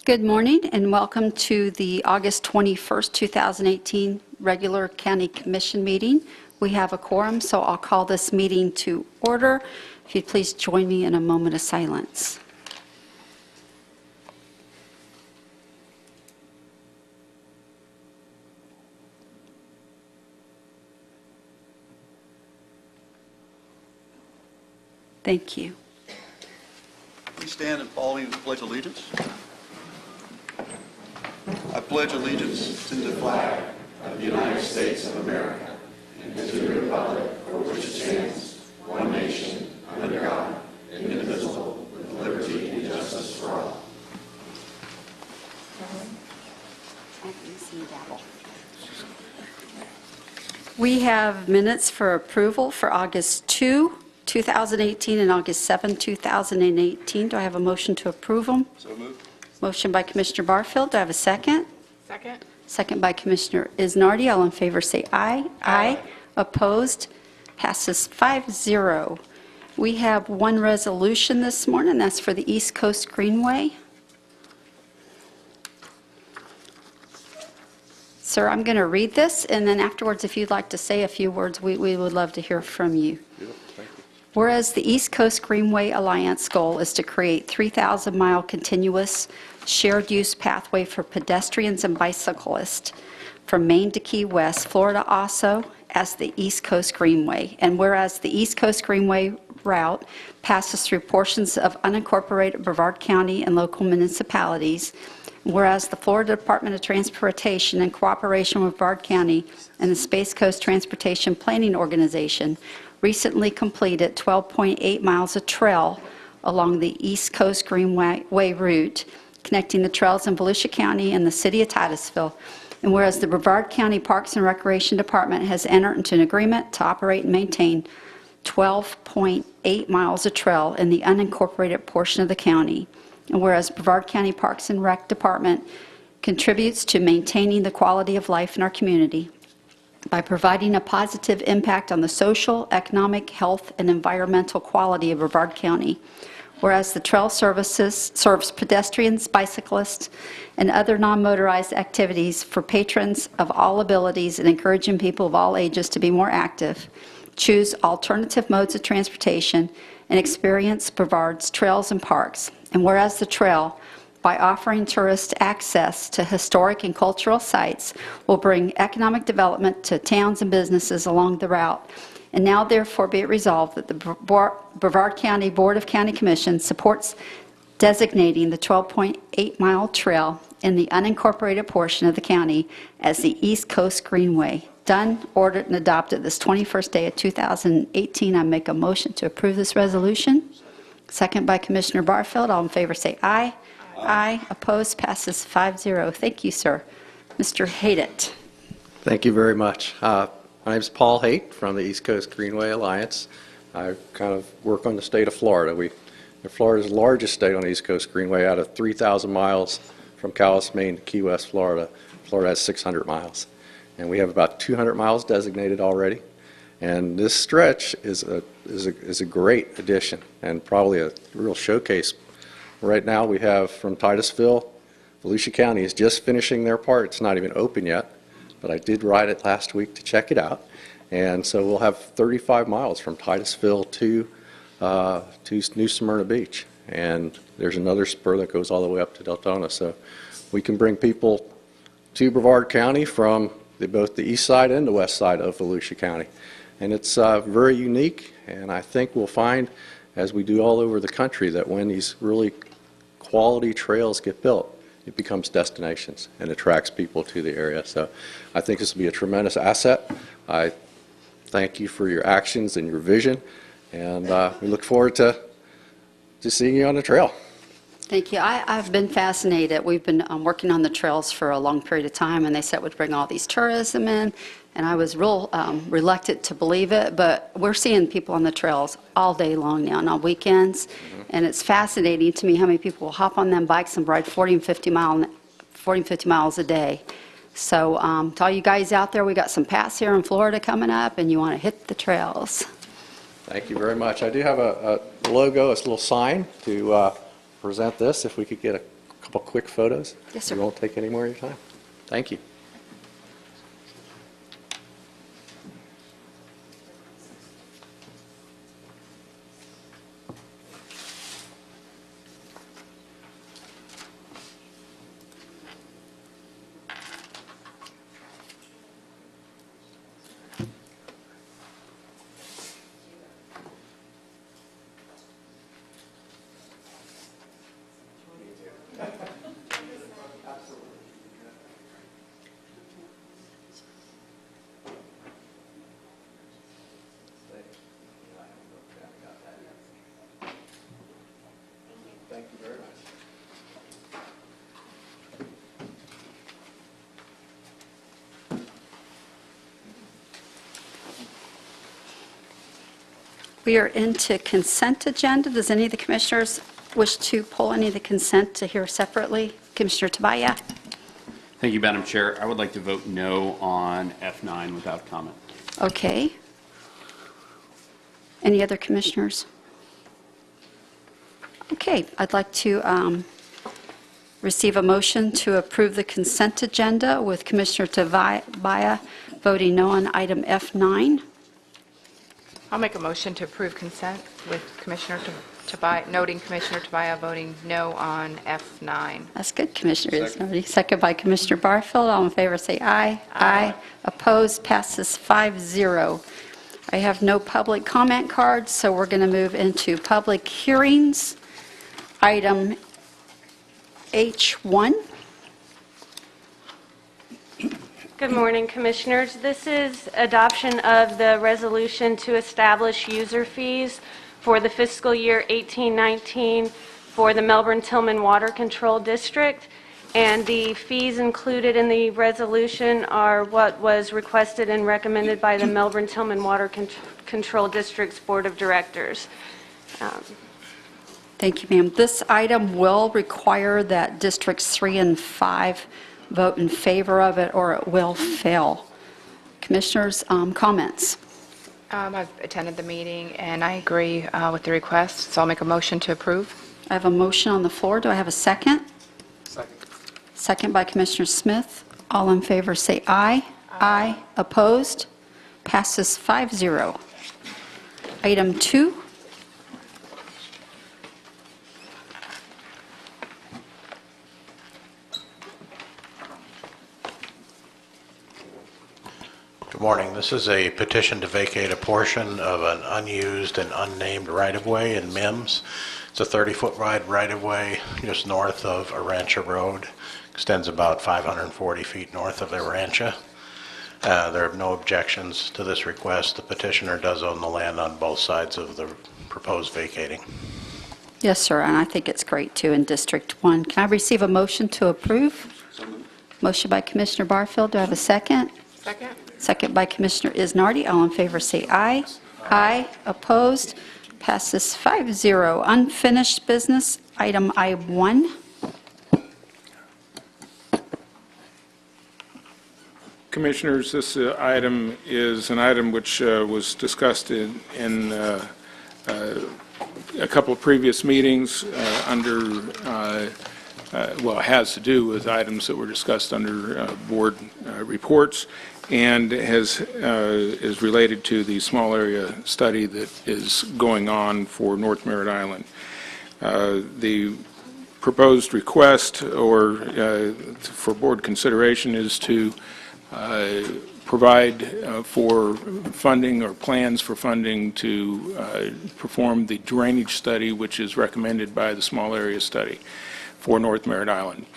Good morning and welcome to the August 21st, 2018 regular County Commission meeting. We have a quorum, so I'll call this meeting to order. If you'd please join me in a moment of silence. Thank you. Please stand and follow me with the Pledge of Allegiance. I pledge allegiance to the flag of the United States of America and to the republic for which it stands, one nation, under God, indivisible, with liberty and justice for all. We have minutes for approval for August 2, 2018 and August 7, 2018. Do I have a motion to approve them? So moved. Motion by Commissioner Barfield. Do I have a second? Second. Second by Commissioner Isnardi. All in favor say aye. Aye. Opposed? Passes 5-0. We have one resolution this morning. That's for the East Coast Greenway. Sir, I'm going to read this, and then afterwards, if you'd like to say a few words, we would love to hear from you. Whereas the East Coast Greenway Alliance goal is to create 3,000-mile continuous shared-use pathway for pedestrians and bicyclists from Maine to Key West, Florida, also as the East Coast Greenway. And whereas the East Coast Greenway route passes through portions of unincorporated Brevard County and local municipalities, whereas the Florida Department of Transportation, in cooperation with Brevard County and the Space Coast Transportation Planning Organization, recently completed 12.8 miles of trail along the East Coast Greenway route, connecting the trails in Volusia County and the city of Titusville. And whereas the Brevard County Parks and Recreation Department has entered into an agreement to operate and maintain 12.8 miles of trail in the unincorporated portion of the county. And whereas Brevard County Parks and Rec Department contributes to maintaining the quality of life in our community by providing a positive impact on the social, economic, health, and environmental quality of Brevard County. Whereas the trail services serves pedestrians, bicyclists, and other non-motorized activities for patrons of all abilities and encouraging people of all ages to be more active, choose alternative modes of transportation, and experience Brevard's trails and parks. And whereas the trail, by offering tourists access to historic and cultural sites, will bring economic development to towns and businesses along the route. And now therefore be it resolved that the Brevard County Board of County Commissions supports designating the 12.8-mile trail in the unincorporated portion of the county as the East Coast Greenway. Done, ordered, and adopted this 21st day of 2018. I make a motion to approve this resolution. Second by Commissioner Barfield. All in favor say aye. Aye. Opposed? Passes 5-0. Thank you, sir. Mr. Hayden. Thank you very much. My name is Paul Haight from the East Coast Greenway Alliance. I kind of work on the state of Florida. Florida's the largest state on the East Coast Greenway. Out of 3,000 miles from Calais, Maine to Key West, Florida, Florida has 600 miles. And we have about 200 miles designated already. And this stretch is a great addition and probably a real showcase. Right now we have from Titusville, Volusia County is just finishing their part. It's not even open yet, but I did ride it last week to check it out. And so we'll have 35 miles from Titusville to New Smyrna Beach. And there's another spur that goes all the way up to Deltona. So we can bring people to Brevard County from both the east side and the west side of Volusia County. And it's very unique, and I think we'll find, as we do all over the country, that when these really quality trails get built, it becomes destinations and attracts people to the area. So I think this will be a tremendous asset. I thank you for your actions and your vision, and we look forward to seeing you on the trail. Thank you. I've been fascinated. We've been working on the trails for a long period of time, and they said it would bring all these tourism in, and I was real reluctant to believe it, but we're seeing people on the trails all day long now and on weekends, and it's fascinating to me how many people will hop on them bikes and ride 40 and 50 miles a day. So to all you guys out there, we got some paths here in Florida coming up, and you want to hit the trails. Thank you very much. I do have a logo, a little sign to present this. If we could get a couple quick photos. Yes, sir. We won't take any more of your time. Thank you. Thank you very much. We are into consent agenda. Does any of the commissioners wish to pull any of the consent to hear separately? Commissioner Tabaya? Thank you, Madam Chair. I would like to vote no on F9 without comment. Okay. Any other commissioners? Okay, I'd like to receive a motion to approve the consent agenda with Commissioner Tabaya voting no on item F9. I'll make a motion to approve consent with Commissioner Tabaya, noting Commissioner Tabaya voting no on F9. That's good, Commissioner Isnardi. Second by Commissioner Barfield. All in favor, say aye. Aye. Opposed, passes 5-0. I have no public comment cards, so we're going to move into public hearings. Item H1. Good morning, Commissioners. This is adoption of the resolution to establish user fees for the fiscal year 18-19 for the Melbourne-Tillman Water Control District. And the fees included in the resolution are what was requested and recommended by the Melbourne-Tillman Water Control District's Board of Directors. Thank you, ma'am. This item will require that Districts 3 and 5 vote in favor of it, or it will fail. Commissioners, comments? I've attended the meeting, and I agree with the request, so I'll make a motion to approve. I have a motion on the floor. Do I have a second? Second. Second by Commissioner Smith. All in favor say aye. Aye. Opposed? Passes 5-0. Item 2. Good morning. This is a petition to vacate a portion of an unused and unnamed right-of-way in Mims. It's a 30-foot wide right-of-way just north of Arancha Road. Extends about 540 feet north of Arancha. There are no objections to this request. The petitioner does own the land on both sides of the proposed vacating. Yes, sir, and I think it's great, too, in District 1. Can I receive a motion to approve? Motion by Commissioner Barfield. Do I have a second? Second. Second by Commissioner Isnardi. All in favor say aye. Aye. Opposed? Passes 5-0. Unfinished business, item I-1. Commissioners, this item is an item which was discussed in a couple of previous meetings well, it has to do with items that were discussed under board reports, and is related to the small area study that is going on for North Merritt Island. The proposed request for board consideration is to provide for funding or plans for funding to perform the drainage study which is recommended by the small area study for North Merritt Island.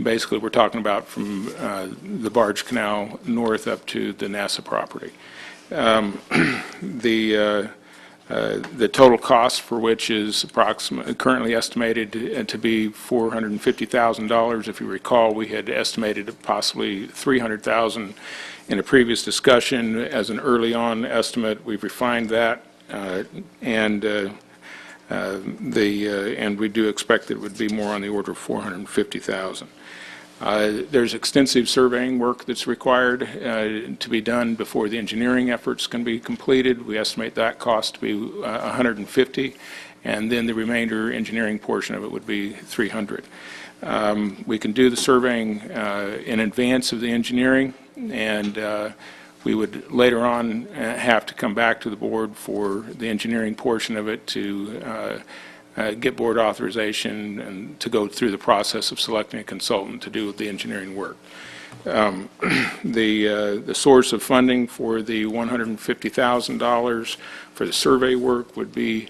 Basically, we're talking about from the Barge Canal north up to the NASA property. The total cost for which is currently estimated to be $450,000. If you recall, we had estimated possibly $300,000 in a previous discussion as an early on estimate. We've refined that, and we do expect that it would be more on the order of $450,000. There's extensive surveying work that's required to be done before the engineering efforts can be completed. We estimate that cost to be $150, and then the remainder engineering portion of it would be $300. We can do the surveying in advance of the engineering, and we would later on have to come back to the board for the engineering portion of it to get board authorization and to go through the process of selecting a consultant to do the engineering work. The source of funding for the $150,000 for the survey work would be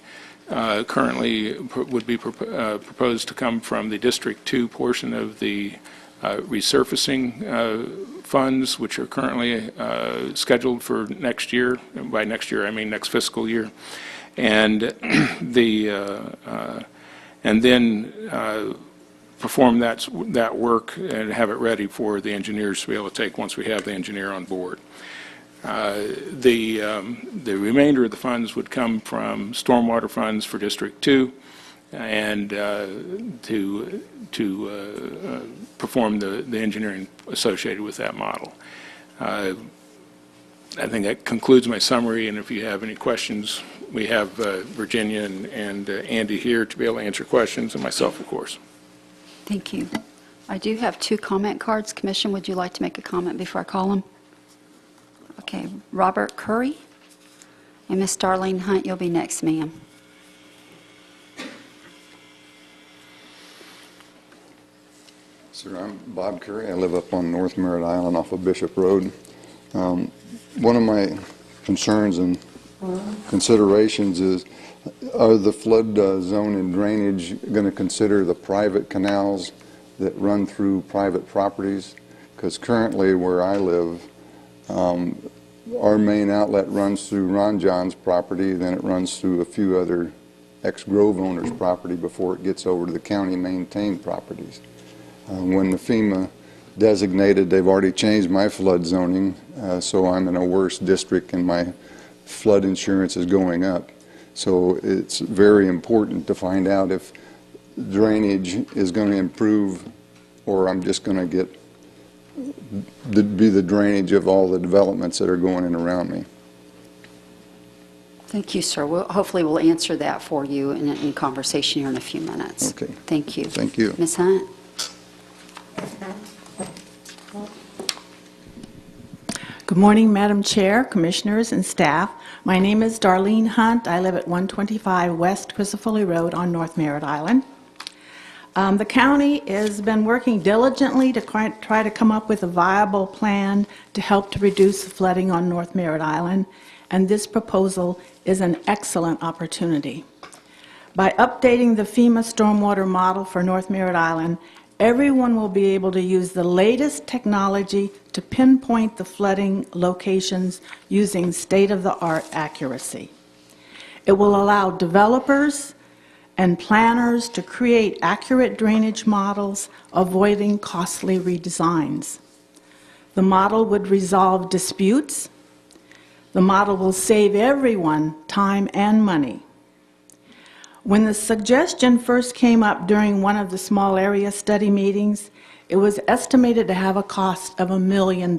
proposed to come from the District 2 portion of the resurfacing funds, which are currently scheduled for next year. And by next year, I mean next fiscal year. And then perform that work and have it ready for the engineers to be able to take once we have the engineer on board. The remainder of the funds would come from stormwater funds for District 2 and to perform the engineering associated with that model. I think that concludes my summary, and if you have any questions, we have Virginia and Andy here to be able to answer questions, and myself, of course. Thank you. I do have 2 comment cards. Commission, would you like to make a comment before I call them? Okay, Robert Curry and Miss Darlene Hunt, you'll be next, ma'am. Sir, I'm Bob Curry. I live up on North Merritt Island off of Bishop Road. One of my concerns and considerations is, are the flood zone and drainage going to consider the private canals that run through private properties? Because currently where I live, our main outlet runs through Ron John's property, then it runs through a few other ex-Grove owners' property before it gets over to the county-maintained properties. When the FEMA designated, they've already changed my flood zoning, so I'm in a worse district and my flood insurance is going up. So it's very important to find out if drainage is going to improve, or I'm just going to get be the drainage of all the developments that are going in around me. Thank you, sir. Hopefully we'll answer that for you in conversation here in a few minutes. Okay. Thank you. Thank you. Ms. Hunt? Good morning, Madam Chair, Commissioners, and staff. My name is Darlene Hunt. I live at 125 West Crisafulli Road on North Merritt Island. The county has been working diligently to try to come up with a viable plan to help to reduce the flooding on North Merritt Island, and this proposal is an excellent opportunity. By updating the FEMA stormwater model for North Merritt Island, everyone will be able to use the latest technology to pinpoint the flooding locations using state-of-the-art accuracy. It will allow developers and planners to create accurate drainage models, avoiding costly redesigns. The model would resolve disputes. The model will save everyone time and money. When the suggestion first came up during one of the small area study meetings, it was estimated to have a cost of $1 million.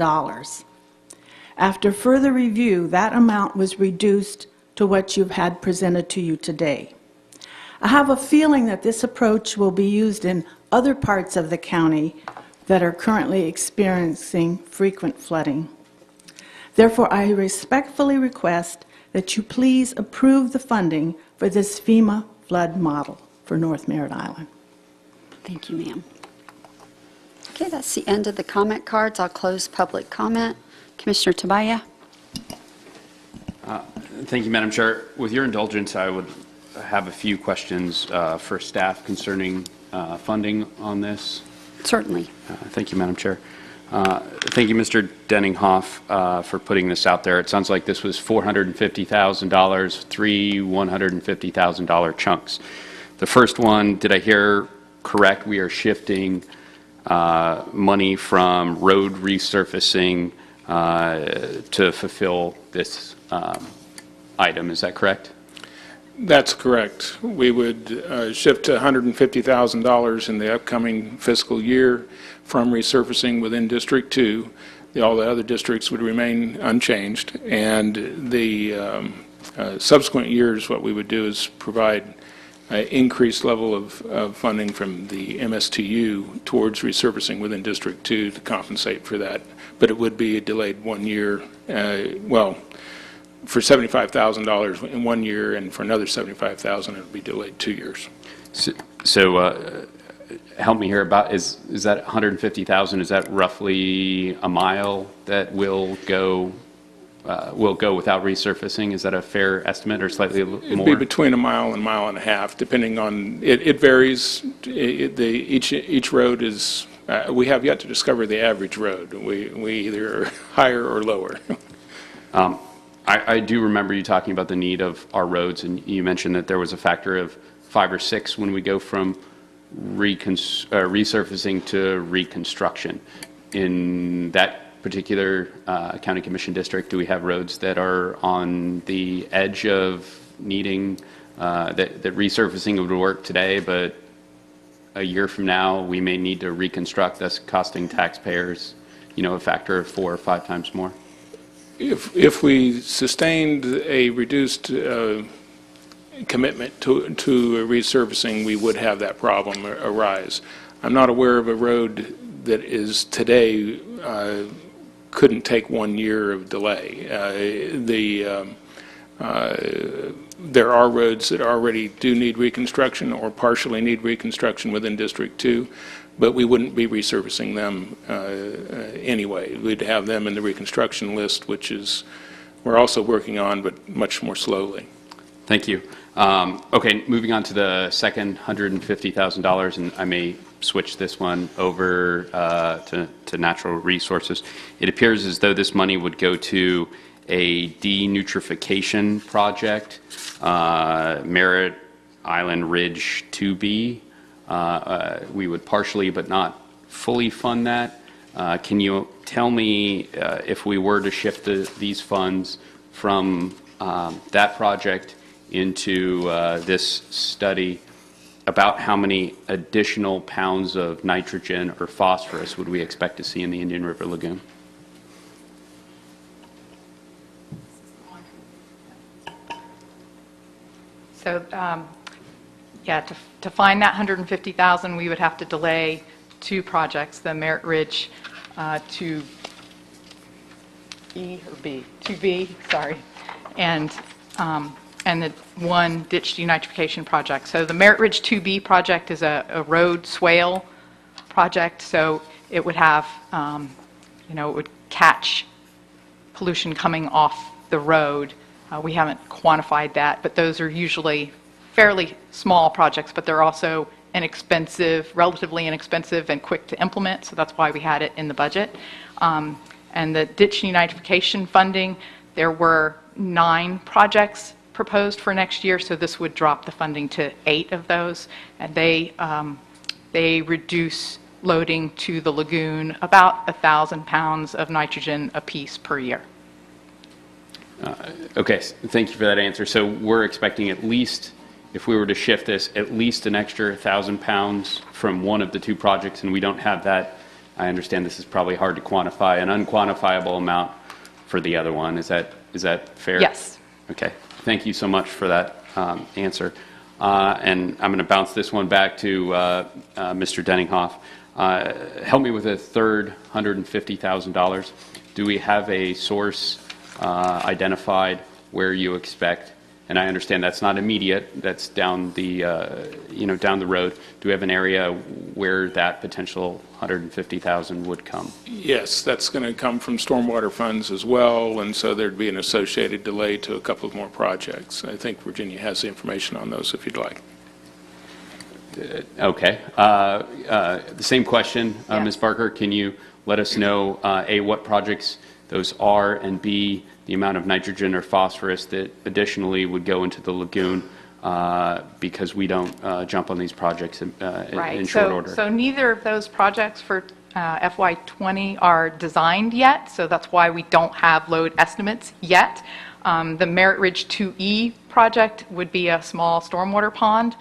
After further review, that amount was reduced to what you've had presented to you today. I have a feeling that this approach will be used in other parts of the county that are currently experiencing frequent flooding. Therefore, I respectfully request that you please approve the funding for this FEMA flood model for North Merritt Island. Thank you, ma'am. Okay, that's the end of the comment cards. I'll close public comment. Commissioner Tobias? Thank you, Madam Chair. With your indulgence, I would have a few questions for staff concerning funding on this. Certainly. Thank you, Madam Chair. Thank you, Mr. Denninghoff, for putting this out there. It sounds like this was $450,000, 3 $150,000 chunks. The first one, did I hear correct? We are shifting money from road resurfacing to fulfill this item. Is that correct? That's correct. We would shift to $150,000 in the upcoming fiscal year from resurfacing within District 2. All the other districts would remain unchanged, and the subsequent years, what we would do is provide an increased level of funding from the MSTU towards resurfacing within District 2 to compensate for that. But it would be delayed 1 year, for $75,000 in 1 year, and for another $75,000, it would be delayed 2 years. So help me here about, is that 150,000, is that roughly a mile that will go without resurfacing? Is that a fair estimate, or slightly more? It'd be between a mile and mile and a half, depending on, it varies. Each road is, we have yet to discover the average road. We either are higher or lower. I do remember you talking about the need of our roads, and you mentioned that there was a factor of 5 or 6 when we go from resurfacing to reconstruction. In that particular county commission district, do we have roads that are on the edge of needing that resurfacing would work today, but a year from now we may need to reconstruct, thus costing taxpayers, a factor of 4 or 5 times more? If we sustained a reduced commitment to resurfacing, we would have that problem arise. I'm not aware of a road that is today couldn't take 1 year of delay. There are roads that already do need reconstruction or partially need reconstruction within District 2, but we wouldn't be resurfacing them anyway. We'd have them in the reconstruction list, which is we're also working on, but much more slowly. Thank you. Okay, moving on to the second $150,000, and I may switch this one over to natural resources. It appears as though this money would go to a denutrification project, Merritt Island Ridge 2B. We would partially but not fully fund that. Can you tell me if we were to shift these funds from that project into this study, about how many additional pounds of nitrogen or phosphorus would we expect to see in the Indian River Lagoon? So, yeah, to find that 150,000, we would have to delay 2 projects, the Merritt Ridge 2E or B, 2B, sorry, and the one ditch denitrification project. So the Merritt Ridge 2B project is a road swale project, so it would have, it would catch pollution coming off the road. We haven't quantified that, but those are usually fairly small projects, but they're also inexpensive, relatively inexpensive and quick to implement, so that's why we had it in the budget. And the ditch denitrification funding, there were 9 projects proposed for next year, so this would drop the funding to 8 of those, and they reduce loading to the lagoon about 1,000 pounds of nitrogen apiece per year. Okay, thank you for that answer. So we're expecting at least, if we were to shift this, at least an extra 1,000 pounds from one of the 2 projects, and we don't have that. I understand this is probably hard to quantify, an unquantifiable amount for the other one. Is that fair? Yes. Okay, thank you so much for that answer. And I'm going to bounce this one back to Mr. Denninghoff. Help me with a third $150,000. Do we have a source identified where you expect, and I understand that's not immediate, that's down the down the road. Do we have an area where that potential $150,000 would come? Yes, that's going to come from stormwater funds as well, and so there'd be an associated delay to a couple of more projects. I think Virginia has the information on those if you'd like. Okay. The same question, Yeah. Ms. Barker, can you let us know, A, what projects those are, and B, the amount of nitrogen or phosphorus that additionally would go into the lagoon, because we don't jump on these projects in short order. So neither of those projects for FY20 are designed yet, so that's why we don't have load estimates yet. The Merritt Ridge 2E project would be a small stormwater pond,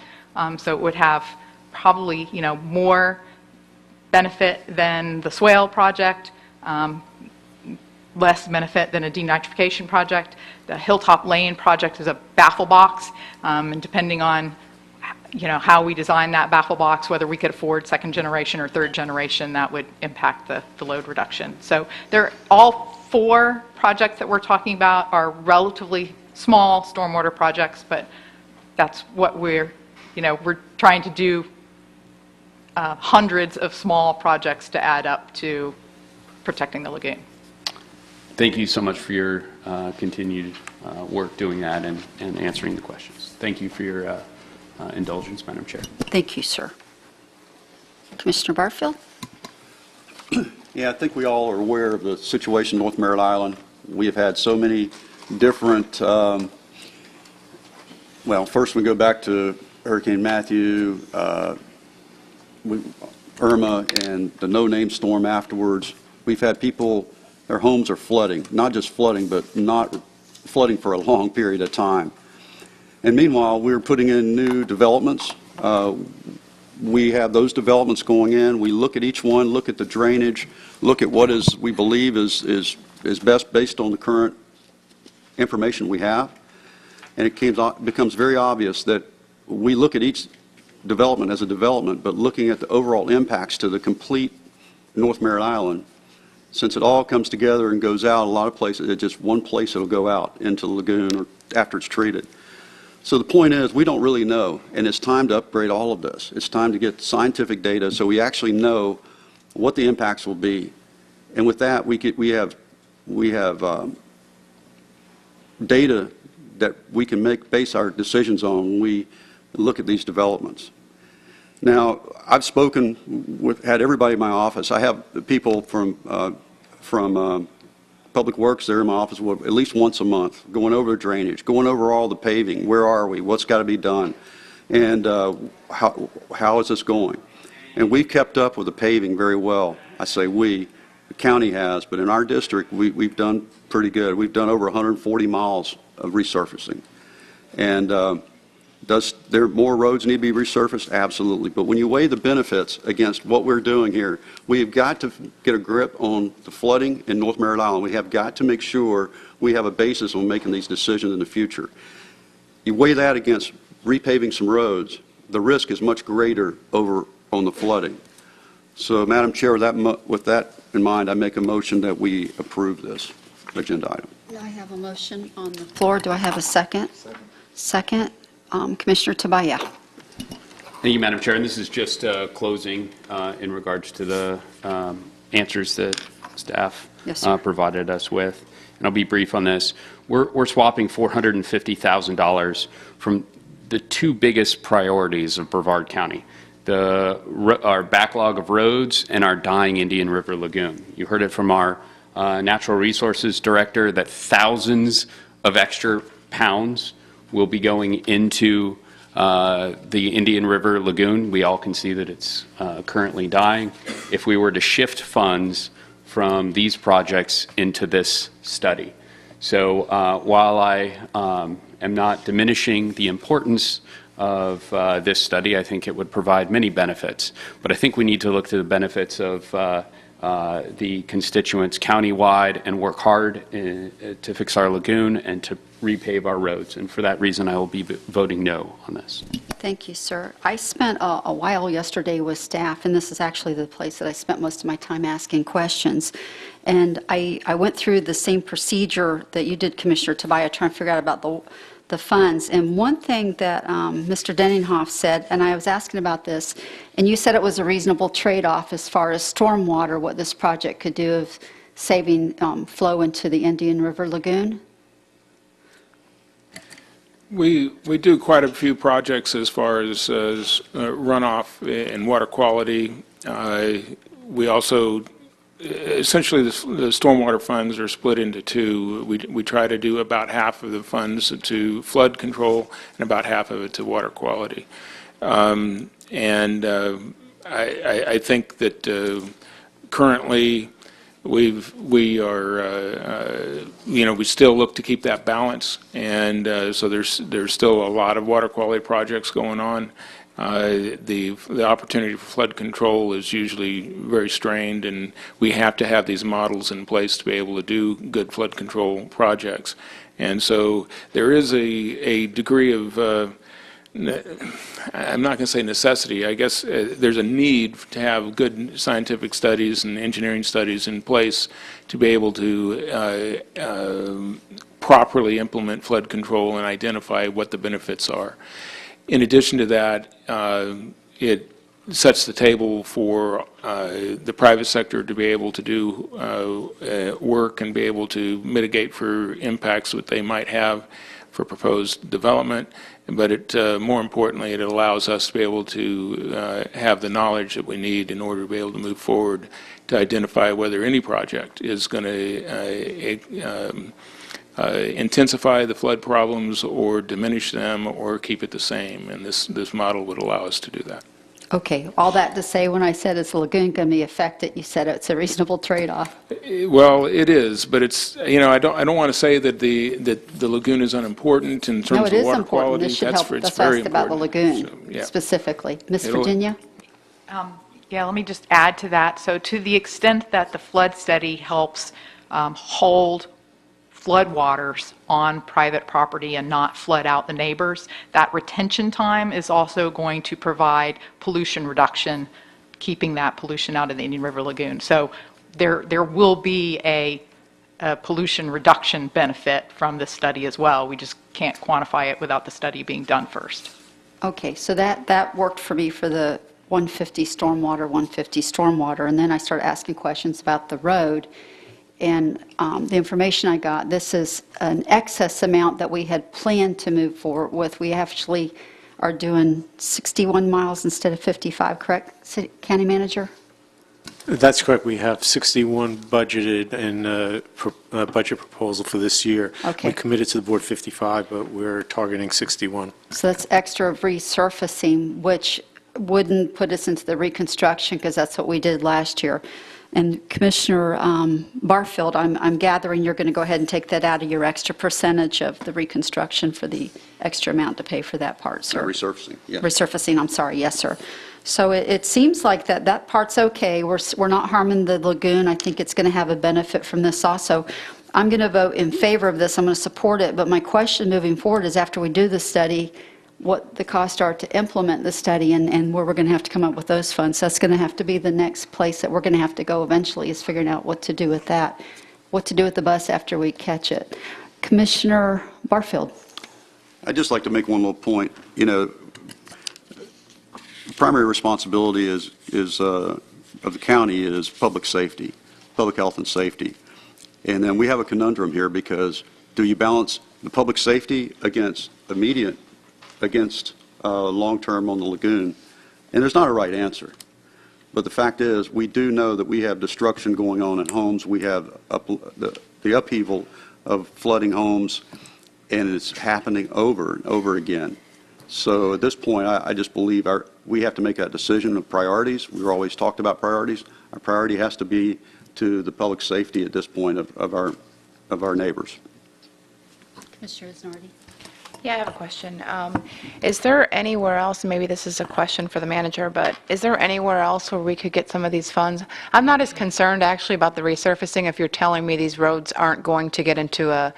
so it would have probably, more benefit than the swale project, less benefit than a denitrification project. The Hilltop Lane project is a baffle box, and depending on how we design that baffle box, whether we could afford second generation or third generation, that would impact the load reduction. So all 4 projects that we're talking about are relatively small stormwater projects, but that's what we're trying to do, hundreds of small projects to add up to protecting the lagoon. Thank you so much for your continued work doing that and answering the questions. Thank you for your indulgence, Madam Chair. Thank you, sir. Commissioner Barfield? Yeah, I think we all are aware of the situation in North Merritt Island. We have had so many different, well, first we go back to Hurricane Matthew, Irma, and the no-name storm afterwards. We've had people, their homes are flooding, not just flooding, but not flooding for a long period of time. And meanwhile, we're putting in new developments. We have those developments going in. We look at each one, look at the drainage, look at what we believe is best based on the current information we have. And it becomes very obvious that we look at each development as a development, but looking at the overall impacts to the complete North Merritt Island, since it all comes together and goes out, a lot of places, it's just one place it'll go out into the lagoon or after it's treated. So the point is, we don't really know, and it's time to upgrade all of this. It's time to get scientific data so we actually know what the impacts will be. And with that, we have data that we can base our decisions on when we look at these developments. Now, I've had everybody in my office. I have people from Public Works there in my office at least once a month, going over the drainage, going over all the paving. Where are we? What's got to be done? And how is this going? And we've kept up with the paving very well. I say we. The county has, but in our district, we've done pretty good. We've done over 140 miles of resurfacing. And does there more roads need to be resurfaced? Absolutely. But when you weigh the benefits against what we're doing here, we've got to get a grip on the flooding in North Merritt Island. We have got to make sure we have a basis on making these decisions in the future. You weigh that against repaving some roads, the risk is much greater over on the flooding. So, Madam Chair, with that in mind, I make a motion that we approve this agenda item. I have a motion on the floor. Do I have a second? Second. Commissioner Tabaya. Thank you, Madam Chair. And this is just closing in regards to the answers that staff provided us with. And I'll be brief on this. We're swapping $450,000 from the 2 biggest priorities of Brevard County, our backlog of roads and our dying Indian River Lagoon. You heard it from our Natural Resources Director that thousands of extra pounds will be going into the Indian River Lagoon. We all can see that it's currently dying. If we were to shift funds from these projects into this study. So while I am not diminishing the importance of this study, I think it would provide many benefits. But I think we need to look to the benefits of the constituents countywide and work hard to fix our lagoon and to repave our roads. And for that reason, I will be voting no on this. Thank you, sir. I spent a while yesterday with staff, and this is actually the place that I spent most of my time asking questions. And I went through the same procedure that you did, Commissioner Tabaya, trying to figure out about the funds. And one thing that Mr. Denninghoff said, and I was asking about this, and you said it was a reasonable trade-off as far as stormwater, what this project could do of saving flow into the Indian River Lagoon? We do quite a few projects as far as runoff and water quality. We also, essentially the stormwater funds are split into 2. We try to do about half of the funds to flood control and about half of it to water quality. I think that currently we still look to keep that balance, and so there's still a lot of water quality projects going on. The opportunity for flood control is usually very strained, and we have to have these models in place to be able to do good flood control projects. And so there is a degree of, I'm not going to say necessity, I guess there's a need to have good scientific studies and engineering studies in place to be able to properly implement flood control and identify what the benefits are. In addition to that, it sets the table for the private sector to be able to do work and be able to mitigate for impacts that they might have for proposed development. But more importantly, it allows us to be able to have the knowledge that we need in order to be able to move forward to identify whether any project is going to intensify the flood problems or diminish them or keep it the same, and this model would allow us to do that. Okay, all that to say, when I said is the lagoon going to be affected, you said it's a reasonable trade-off. Well, it is, but it's, I don't want to say that the lagoon is unimportant in terms No, it of is water important. quality. This should help. It's That's why I very asked about the important. lagoon So, yeah. specifically. Ms. It'll- Virginia? Yeah, let me just add to that. So to the extent that the flood study helps hold floodwaters on private property and not flood out the neighbors, that retention time is also going to provide pollution reduction, keeping that pollution out of the Indian River Lagoon. So there will be a pollution reduction benefit from this study as well. We just can't quantify it without the study being done first. Okay, so that worked for me for the 150 stormwater, and then I started asking questions about the road. And the information I got, this is an excess amount that we had planned to move forward with. We actually are doing 61 miles instead of 55, correct, City County Manager? That's correct. We have 61 budgeted in a budget proposal for this year. Okay. We committed to the board 55, but we're targeting 61. So that's extra of resurfacing, which wouldn't put us into the reconstruction because that's what we did last year. And Commissioner Barfield, I'm gathering you're going to go ahead and take that out of your extra percentage of the reconstruction for the extra amount to pay for that part, sir. Resurfacing, yeah. Resurfacing, I'm sorry, yes, sir. So it seems like that part's okay. We're not harming the lagoon. I think it's going to have a benefit from this also. I'm going to vote in favor of this. I'm going to support it. But my question moving forward is after we do the study, what the costs are to implement the study and where we're going to have to come up with those funds. That's going to have to be the next place that we're going to have to go eventually is figuring out what to do with that, what to do with the bus after we catch it. Commissioner Barfield. I'd just like to make one little point. The primary responsibility is of the county is public safety, public health and safety. And then we have a conundrum here because do you balance the public safety against long-term on the lagoon? And there's not a right answer. But the fact is, we do know that we have destruction going on in homes. We have the upheaval of flooding homes, and it's happening over and over again. So at this point, I just believe we have to make that decision of priorities. We've always talked about priorities. Our priority has to be to the public safety at this point of our neighbors. Commissioner Isnardi. Yeah, I have a question. Is there anywhere else, maybe this is a question for the manager, but is there anywhere else where we could get some of these funds? I'm not as concerned actually about the resurfacing if you're telling me these roads aren't going to get into a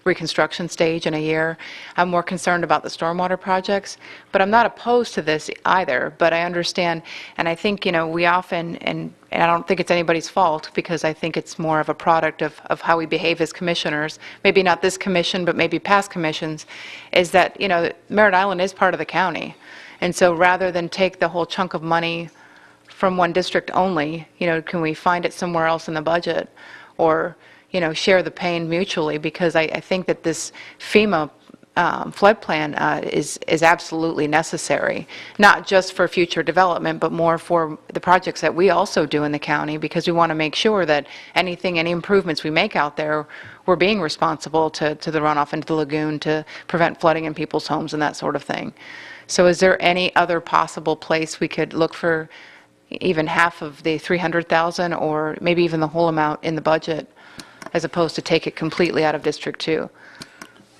reconstruction stage in a year. I'm more concerned about the stormwater projects, but I'm not opposed to this either, but I understand, and I think, we often, and I don't think it's anybody's fault, because I think it's more of a product of how we behave as commissioners, maybe not this commission, but maybe past commissions, is that, Merritt Island is part of the county, and so rather than take the whole chunk of money from one district only, can we find it somewhere else in the budget, or share the pain mutually, because I think that this FEMA flood plan is absolutely necessary, not just for future development, but more for the projects that we also do in the county, because we want to make sure that any improvements we make out there, we're being responsible to the runoff into the lagoon to prevent flooding in people's homes and that sort of thing. So is there any other possible place we could look for even half of the 300,000 or maybe even the whole amount in the budget as opposed to take it completely out of District 2?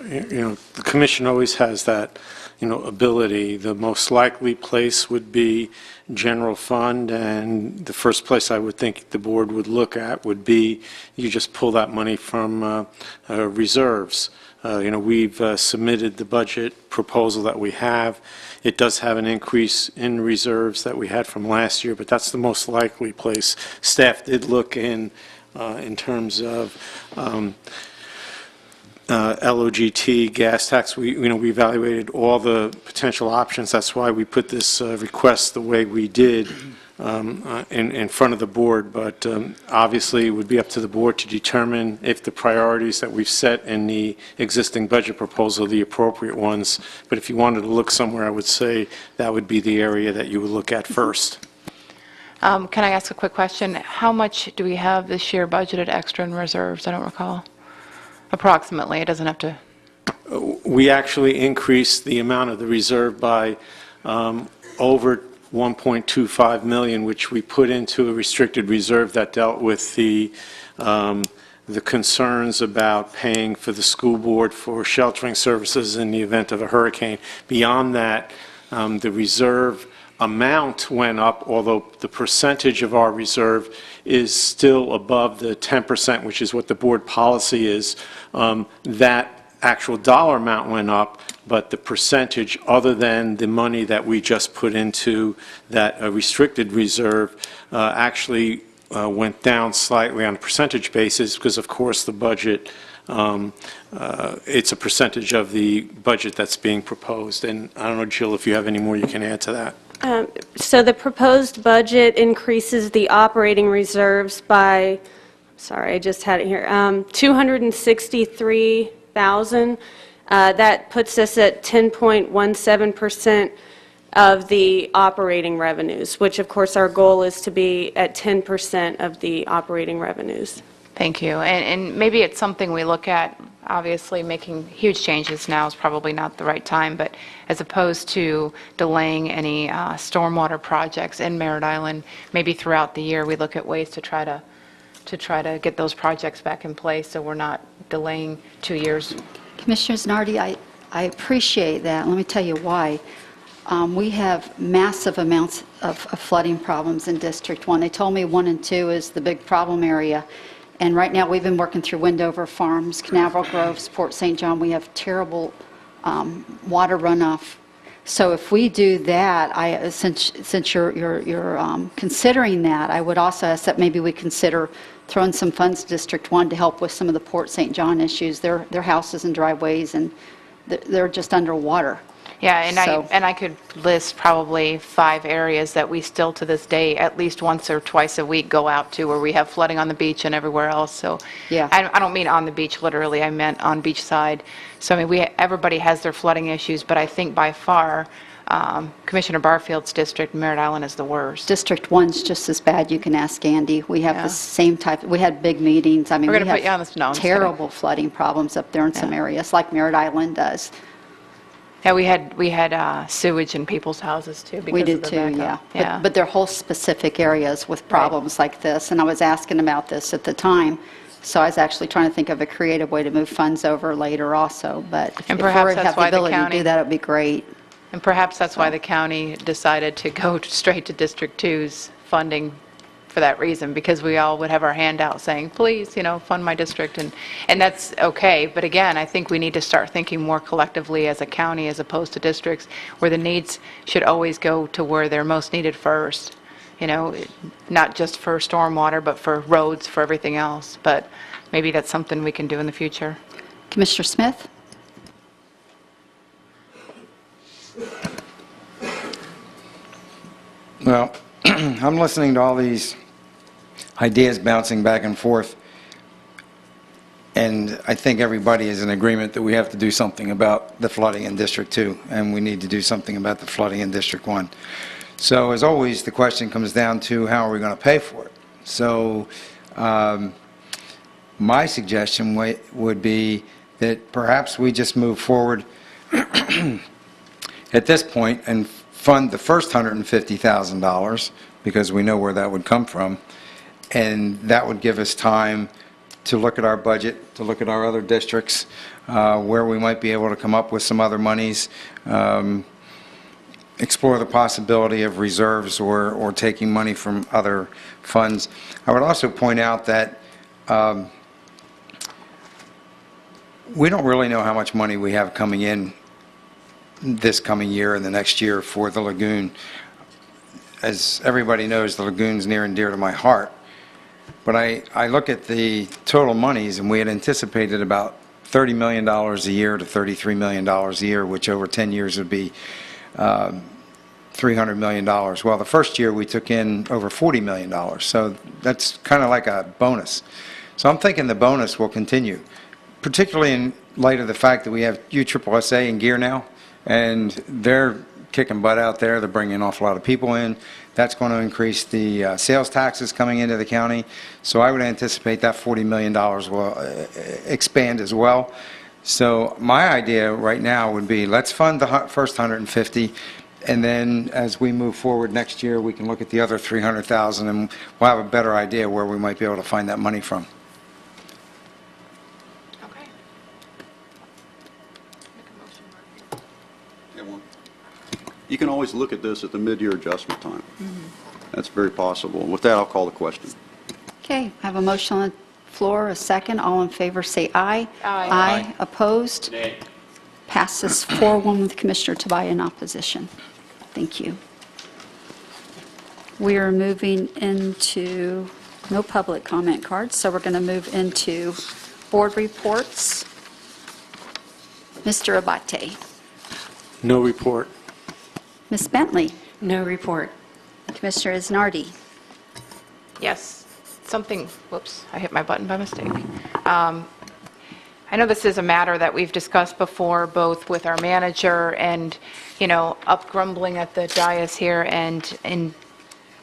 The commission always has that, ability. The most likely place would be general fund, and the first place I would think the board would look at would be you just pull that money from reserves. We've submitted the budget proposal that we have. It does have an increase in reserves that we had from last year, but that's the most likely place. Staff did look in terms of LOGT, gas tax. We evaluated all the potential options. That's why we put this request the way we did in front of the board. But obviously, it would be up to the board to determine if the priorities that we've set in the existing budget proposal are the appropriate ones. But if you wanted to look somewhere, I would say that would be the area that you would look at first. Can I ask a quick question? How much do we have this year budgeted extra in reserves? I don't recall. Approximately, it doesn't have to. We actually increased the amount of the reserve by over 1.25 million, which we put into a restricted reserve that dealt with the concerns about paying for the school board for sheltering services in the event of a hurricane. Beyond that, the reserve amount went up, although the percentage of our reserve is still above the 10%, which is what the board policy is. That actual dollar amount went up, but the percentage, other than the money that we just put into that restricted reserve, actually went down slightly on a percentage basis because, of course, the budget, it's a percentage of the budget that's being proposed. And I don't know, Jill, if you have any more you can add to that. So the proposed budget increases the operating reserves by, sorry, I just had it here, 263,000. That puts us at 10.17% of the operating revenues, which of course our goal is to be at 10% of the operating revenues. Thank you. And maybe it's something we look at. Obviously, making huge changes now is probably not the right time, but as opposed to delaying any stormwater projects in Merritt Island, maybe throughout the year we look at ways to try to get those projects back in place so we're not delaying 2 years. Commissioners Nardi, I appreciate that. Let me tell you why. We have massive amounts of flooding problems in District 1. They told me 1 and 2 is the big problem area. And right now, we've been working through Wendover Farms, Canaveral Groves, Port St. John. We have terrible water runoff. So if we do that, since you're considering that, I would also ask that maybe we consider throwing some funds to District 1 to help with some of the Port St. John issues. Their houses and driveways, and they're just underwater. Yeah, and I could list probably 5 areas that we still to this day, at least once or twice a week, go out to where we have flooding on the beach and everywhere else. So yeah. I don't mean on the beach literally, I meant on beachside. So I mean, everybody has their flooding issues, but I think by far Commissioner Barfield's district, Merritt Island, is the worst. District 1's just as bad. You can ask Andy. We have the same type. We had big meetings. I mean, We're going to we put you on have this. No, I'm just terrible flooding problems up there in some areas, like Merritt Island does. Yeah, we had sewage in people's houses too. We Because did of the too, backup. yeah. But they're whole specific areas with problems like this, and I was asking about this at the time, so I was actually trying to think of a creative way to move funds over later also, but if we perhaps that's have the why the ability to county- do that, it would be great. And perhaps that's why the county decided to go straight to District 2's funding for that reason, because we all would have our hand out saying, please, fund my district, and that's okay. But again, I think we need to start thinking more collectively as a county as opposed to districts, where the needs should always go to where they're most needed first. Not just for stormwater, but for roads, for everything else. But maybe that's something we can do in the future. Commissioner Smith? Well, I'm listening to all these ideas bouncing back and forth, and I think everybody is in agreement that we have to do something about the flooding in District 2, and we need to do something about the flooding in District 1. So, as always, the question comes down to how are we going to pay for it? So, my suggestion would be that perhaps we just move forward at this point and fund the first $150,000 because we know where that would come from. And that would give us time to look at our budget, to look at our other districts, where we might be able to come up with some other monies, explore the possibility of reserves or taking money from other funds. I would also point out that we don't really know how much money we have coming in this coming year and the next year for the lagoon. As everybody knows, the lagoon's near and dear to my heart. But I look at the total monies, and we had anticipated about $30 million a year to $33 million a year, which over 10 years would be $300 million. Well, the first year we took in over $40 million, so that's kind of like a bonus. So I'm thinking the bonus will continue, particularly in light of the fact that we have USSSA in gear now, and they're kicking butt out there. They're bringing an awful lot of people in. That's going to increase the sales taxes coming into the county. So I would anticipate that $40 million will expand as well. So my idea right now would be, let's fund the first 150, and then as we move forward next year, we can look at the other 300,000, and we'll have a better idea where we might be able to find that money from. Okay. You can always look at this at the mid-year adjustment time. That's very possible. And with that, I'll call the question. Okay, I have a motion on the floor, a second. All in favor, say aye. Aye. Aye. Opposed? Nay. Passes 4-1 with Commissioner Tobias in opposition. Thank you. We are moving into no public comment cards, so we're going to move into board reports. Mr. Abate. No report. Ms. Bentley. No report. Commissioner Isnardi. Yes, something, whoops, I hit my button by mistake. I know this is a matter that we've discussed before, both with our manager and, up grumbling at the dais here, and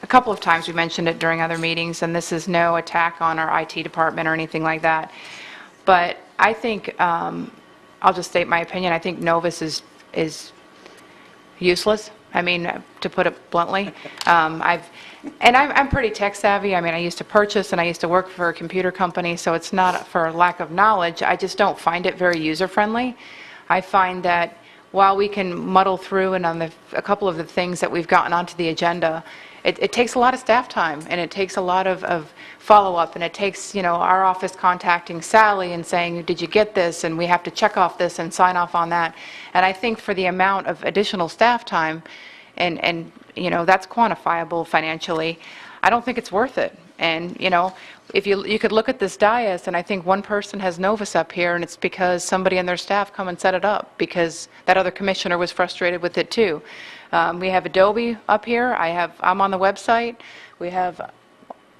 a couple of times we mentioned it during other meetings, and this is no attack on our IT department or anything like that. But I think, I'll just state my opinion, I think Novus is useless. I mean, to put it bluntly. I'm pretty tech savvy. I mean, I used to purchase and I used to work for a computer company, so it's not for lack of knowledge. I just don't find it very user-friendly. I find that while we can muddle through and on a couple of the things that we've gotten onto the agenda, it takes a lot of staff time, and it takes a lot of follow-up, and it takes, our office contacting Sally and saying, did you get this? And we have to check off this and sign off on that. And I think for the amount of additional staff time, and that's quantifiable financially, I don't think it's worth it. And, if you could look at this dais, and I think one person has Novus up here, and it's because somebody in their staff come and set it up, because that other commissioner was frustrated with it too. We have Adobe up here. I'm on the website. We have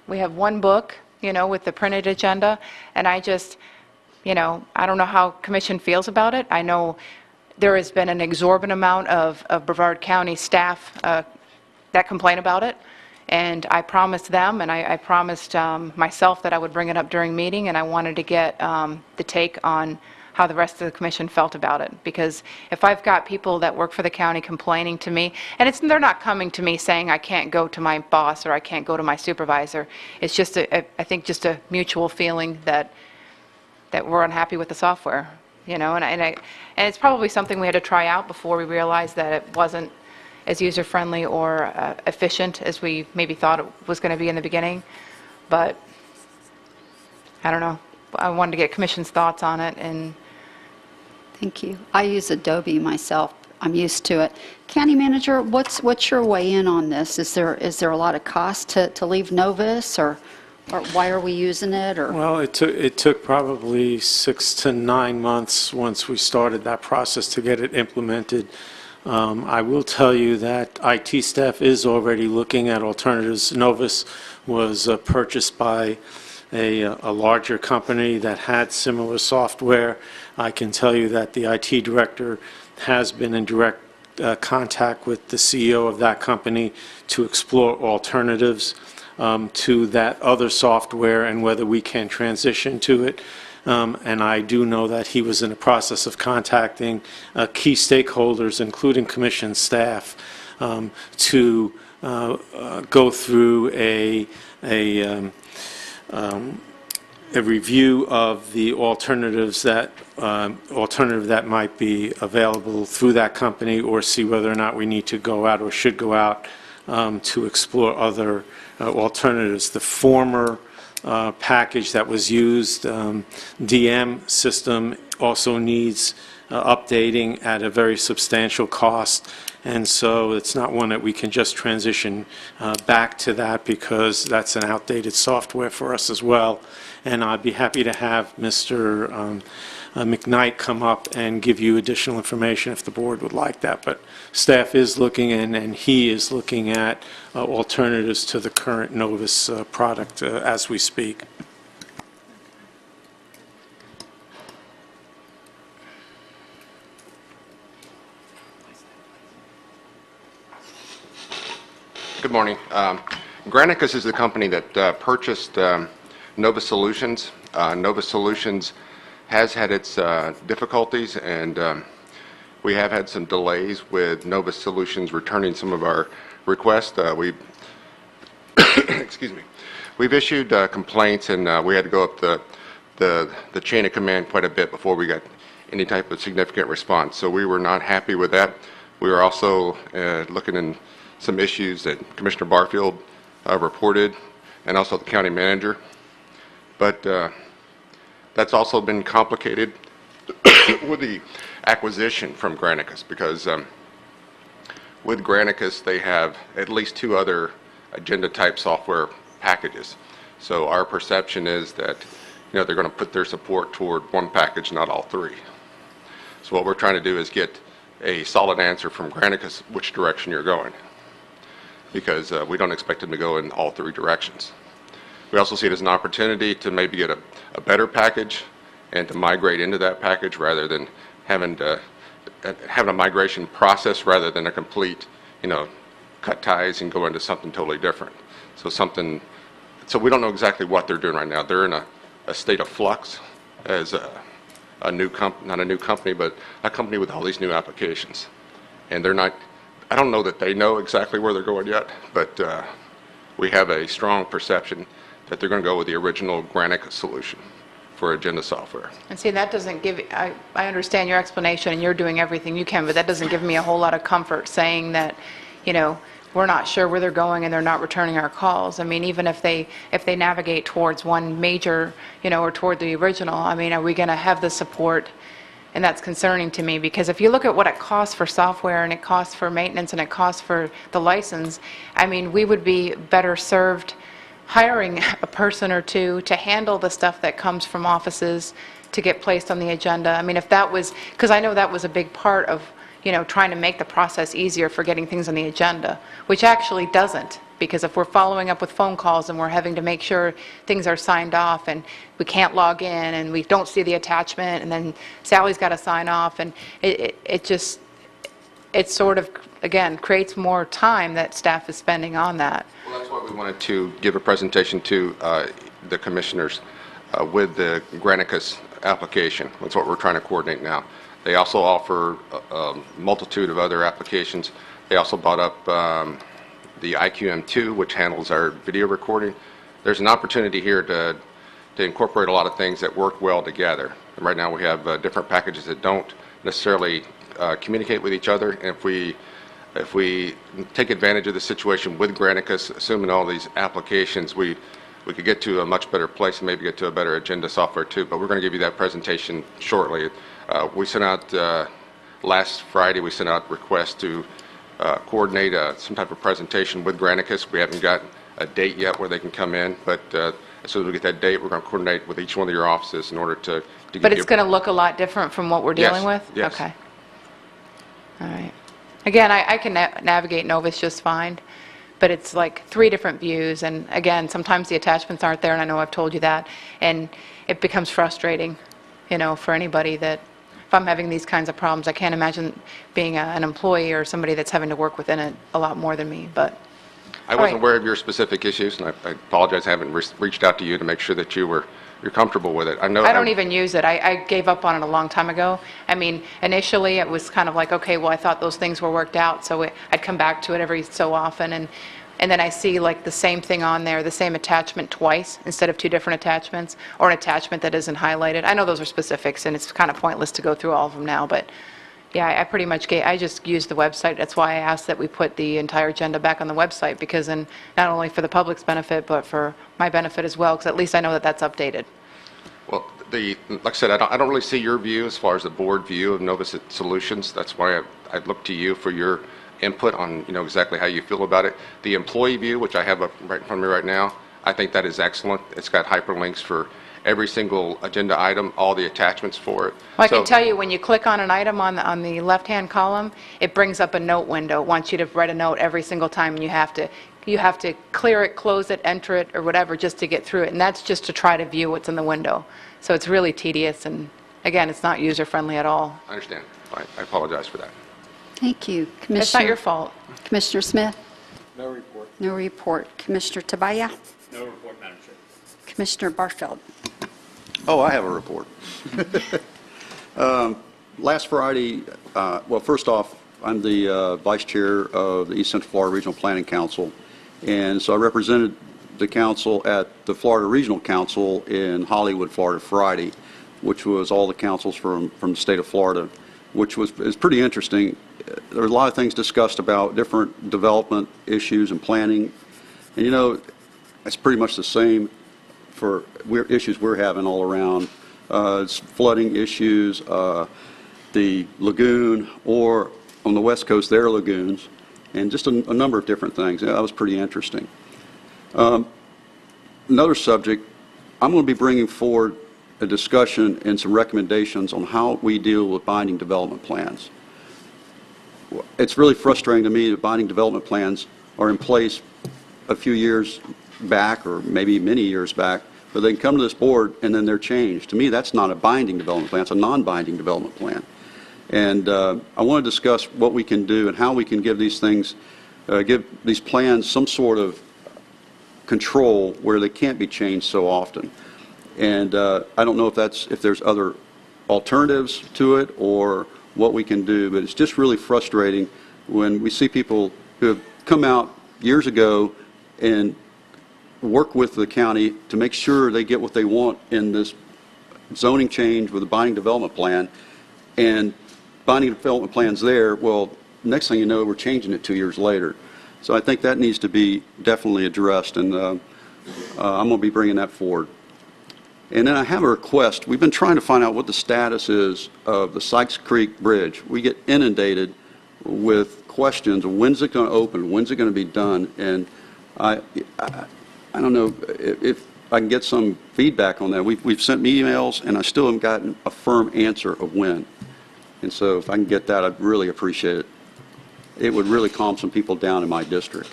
one book, with the printed agenda, and I just, I don't know how commission feels about it. I know there has been an exorbitant amount of Brevard County staff that complain about it, and I promised them, and I promised myself that I would bring it up during meeting, and I wanted to get the take on how the rest of the commission felt about it. Because if I've got people that work for the county complaining to me, and they're not coming to me saying I can't go to my boss or I can't go to my supervisor. It's just, I think, just a mutual feeling that we're unhappy with the software, and it's probably something we had to try out before we realized that it wasn't as user-friendly or efficient as we maybe thought it was going to be in the beginning. But I don't know. I wanted to get Commission's thoughts on it. And Thank you. I use Adobe myself. I'm used to it. County Manager, what's your weigh in on this? Is there a lot of cost to leave Novus, or why are we using it? Or Well, it took probably 6 to 9 months once we started that process to get it implemented. I will tell you that IT staff is already looking at alternatives. Novus was purchased by a larger company that had similar software. I can tell you that the IT director has been in direct contact with the CEO of that company to explore alternatives to that other software and whether we can transition to it. And I do know that he was in the process of contacting key stakeholders, including commission staff, to go through a review of the alternatives alternative that might be available through that company, or see whether or not we need to go out or should go out to explore other alternatives. The former package that was used, DM system, also needs updating at a very substantial cost, and so it's not one that we can just transition back to that, because that's an outdated software for us as well. And I'd be happy to have Mr. McKnight come up and give you additional information if the board would like that. But staff is looking, and he is looking at alternatives to the current Novus product as we speak. Good morning. Granicus is the company that purchased Nova Solutions. Nova Solutions has had its difficulties, and we have had some delays with Nova Solutions returning some of our requests. Excuse me. We've issued complaints, and we had to go up the chain of command quite a bit before we got any type of significant response. So we were not happy with that. We were also looking in some issues that Commissioner Barfield reported, and also the county manager. But that's also been complicated with the acquisition from Granicus, because with Granicus they have at least 2 other agenda-type software packages. So our perception is that they're going to put their support toward one package, not all 3. So what we're trying to do is get a solid answer from Granicus which direction you're going, because we don't expect them to go in all 3 directions. We also see it as an opportunity to maybe get a better package and to migrate into that package, rather than having a migration process, rather than a complete, cut ties and go into something totally different. So we don't know exactly what they're doing right now. They're in a state of flux as not a new company, but a company with all these new applications. And I don't know that they know exactly where they're going yet, but we have a strong perception that they're going to go with the original Granicus solution for agenda software. And see, that doesn't give, I understand your explanation and you're doing everything you can, but that doesn't give me a whole lot of comfort saying that, we're not sure where they're going and they're not returning our calls. I mean, even if they navigate towards one major, or toward the original, I mean, are we going to have the support? And that's concerning to me, because if you look at what it costs for software, and it costs for maintenance, and it costs for the license, I mean, we would be better served hiring a person or 2 to handle the stuff that comes from offices to get placed on the agenda. I mean, if that was, because I know that was a big part of, trying to make the process easier for getting things on the agenda, which actually doesn't, because if we're following up with phone calls and we're having to make sure things are signed off, and we can't log in, and we don't see the attachment, and then Sally's got to sign off, and it sort of, again, creates more time that staff is spending on that. Well, that's why we wanted to give a presentation to the commissioners with the Granicus application. That's what we're trying to coordinate now. They also offer a multitude of other applications. They also brought up the IQM2, which handles our video recording. There's an opportunity here to incorporate a lot of things that work well together. And right now we have different packages that don't necessarily communicate with each other. And if we take advantage of the situation with Granicus, assuming all these applications, we could get to a much better place and maybe get to a better agenda software too. But we're going to give you that presentation shortly. We sent out, last Friday, we sent out requests to coordinate some type of presentation with Granicus. We haven't got a date yet where they can come in, but as soon as we get that date, we're going to coordinate with each one of your offices in order to get But it's going to look a lot different from what we're dealing with? Yes. Okay. All right. Again, I can navigate Novus just fine, but it's like 3 different views, and again, sometimes the attachments aren't there, and I know I've told you that, and it becomes frustrating, for anybody that, if I'm having these kinds of problems, I can't imagine being an employee or somebody that's having to work within it a lot more than me, but. I wasn't aware of your specific issues, and I apologize, I haven't reached out to you to make sure that you were comfortable with it. I know. I don't even use it. I gave up on it a long time ago. I mean, initially, it was kind of like, okay, well, I thought those things were worked out, so I'd come back to it every so often, and then I see like the same thing on there, the same attachment twice, instead of two different attachments, or an attachment that isn't highlighted. I know those are specifics, and it's kind of pointless to go through all of them now, but yeah, I pretty much I just use the website. That's why I asked that we put the entire agenda back on the website, because then not only for the public's benefit, but for my benefit as well, because at least I know that that's updated. Well, like I said, I don't really see your view as far as the board view of Novus Solutions. That's why I look to you for your input on, exactly how you feel about it. The employee view, which I have up right in front of me right now, I think that is excellent. It's got hyperlinks for every single agenda item, all the attachments for it. Well, I can tell you, when you click on an item on the left-hand column, it brings up a note window. It wants you to write a note every single time, and you have to clear it, close it, enter it, or whatever, just to get through it. And that's just to try to view what's in the window. So it's really tedious, and again, it's not user-friendly at all. I understand. I apologize for that. Thank you. Commissioner. It's not your fault. Commissioner Smith? No report. No report. Commissioner Tabaya? No report, Madam Chair. Commissioner Barfield? Oh, I have a report. Last Friday, well, first off, I'm the vice chair of the East Central Florida Regional Planning Council, and so I represented the council at the Florida Regional Council in Hollywood, Florida, Friday, which was all the councils from the state of Florida, which is pretty interesting. There were a lot of things discussed about different development issues and planning, and it's pretty much the same for issues we're having all around. It's flooding issues, the lagoon, or on the West Coast, their lagoons, and just a number of different things. That was pretty interesting. Another subject, I'm going to be bringing forward a discussion and some recommendations on how we deal with binding development plans. It's really frustrating to me that binding development plans are in place a few years back, or maybe many years back, but they can come to this board and then they're changed. To me, that's not a binding development plan, it's a non-binding development plan. And I want to discuss what we can do and how we can give these things, give these plans some sort of control where they can't be changed so often. And I don't know if there's other alternatives to it or what we can do, but it's just really frustrating when we see people who have come out years ago and work with the county to make sure they get what they want in this zoning change with a binding development plan, and binding development plans there, well, next thing you know, we're changing it 2 years later. So I think that needs to be definitely addressed, and I'm going to be bringing that forward. And then I have a request. We've been trying to find out what the status is of the Sykes Creek Bridge. We get inundated with questions of when's it going to open, when's it going to be done, and I don't know if I can get some feedback on that. We've sent me emails, and I still haven't gotten a firm answer of when. And so if I can get that, I'd really appreciate it. It would really calm some people down in my district.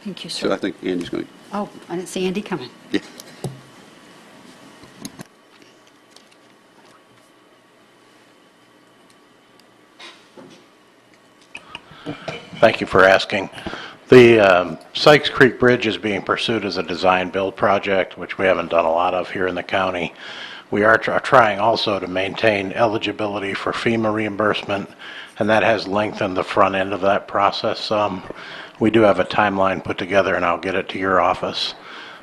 Thank you, sir. So I think Andy's going to... Oh, I didn't see Andy coming. Yeah. Thank you for asking. The Sykes Creek Bridge is being pursued as a design-build project, which we haven't done a lot of here in the county. We are trying also to maintain eligibility for FEMA reimbursement, and that has lengthened the front end of that process some. We do have a timeline put together, and I'll get it to your office.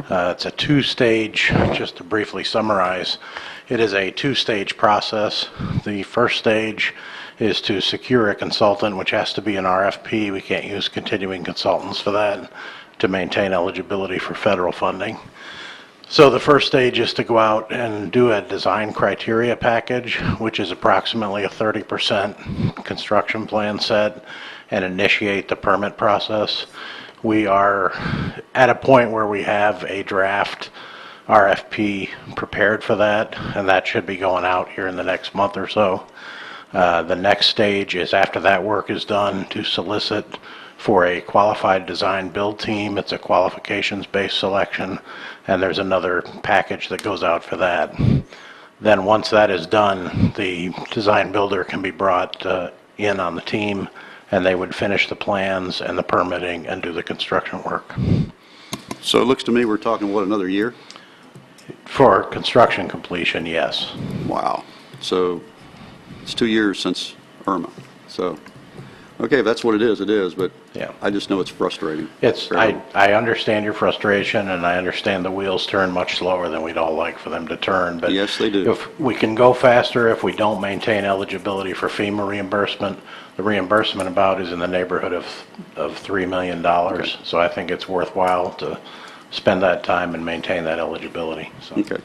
It's a two-stage, just to briefly summarize, it is a two-stage process. The first stage is to secure a consultant, which has to be an RFP. We can't use continuing consultants for that to maintain eligibility for federal funding. So the first stage is to go out and do a design criteria package, which is approximately a 30% construction plan set, and initiate the permit process. We are at a point where we have a draft RFP prepared for that, and that should be going out here in the next month or so. The next stage is, after that work is done, to solicit for a qualified design build team. It's a qualifications-based selection, and there's another package that goes out for that. Then once that is done, the design builder can be brought in on the team, and they would finish the plans and the permitting and do the construction work. So it looks to me we're talking, what, another year? For construction completion, yes. Wow. So it's 2 years since Irma. So, okay, if that's what it is, but Yeah. I just know it's frustrating. I understand your frustration, and I understand the wheels turn much slower than we'd all like for them to turn. But Yes, they do. if we can go faster, if we don't maintain eligibility for FEMA reimbursement, the reimbursement about is in the neighborhood of $3 million. Okay. So I think it's worthwhile to spend that time and maintain that eligibility. So, Okay.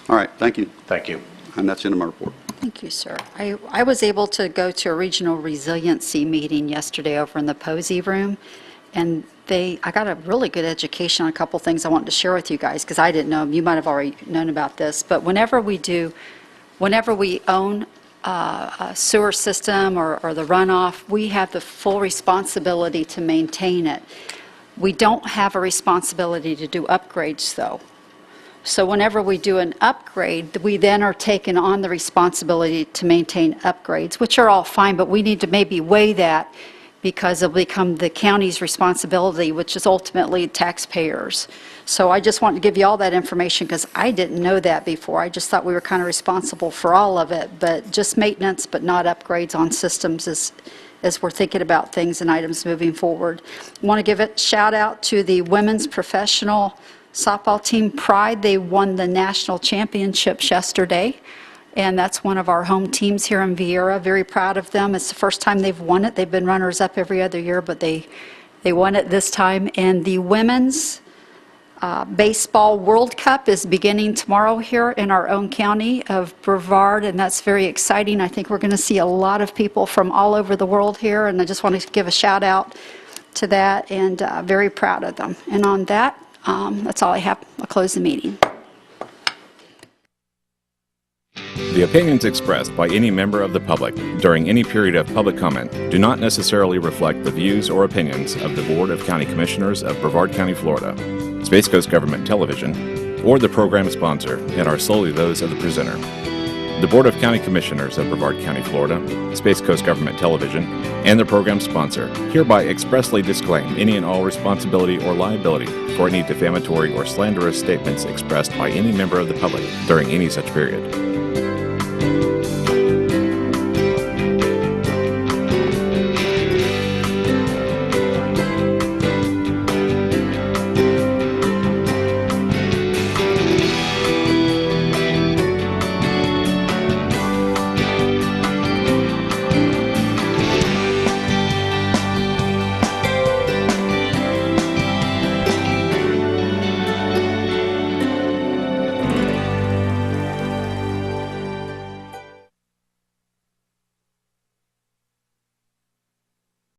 All right, thank you. thank you. And that's the end of my report. Thank you, sir. I was able to go to a regional resiliency meeting yesterday over in the Posey Room, and I got a really good education on a couple things I wanted to share with you guys, because I didn't know them. You might have already known about this, but whenever we own a sewer system or the runoff, we have the full responsibility to maintain it. We don't have a responsibility to do upgrades, though. So whenever we do an upgrade, we then are taking on the responsibility to maintain upgrades, which are all fine, but we need to maybe weigh that because it'll become the county's responsibility, which is ultimately taxpayers. So I just wanted to give you all that information because I didn't know that before. I just thought we were kind of responsible for all of it, but just maintenance, but not upgrades on systems as we're thinking about things and items moving forward. I want to give a shout out to the women's professional softball team Pride. They won the national championships yesterday, and that's one of our home teams here in Vieira. Very proud of them. It's the first time they've won it. They've been runners-up every other year, but they won it this time. And the women's baseball World Cup is beginning tomorrow here in our own county of Brevard, and that's very exciting. I think we're going to see a lot of people from all over the world here, and I just want to give a shout-out to that, and very proud of them. And on that, that's all I have. I'll close the meeting. The opinions expressed by any member of the public during any period of public comment do not necessarily reflect the views or opinions of the Board of County Commissioners of Brevard County, Florida, Space Coast Government Television, or the program sponsor, and are solely those of the presenter. The Board of County Commissioners of Brevard County, Florida, Space Coast Government Television, and the program sponsor hereby expressly disclaim any and all responsibility or liability for any defamatory or slanderous statements expressed by any member of the public during any such period.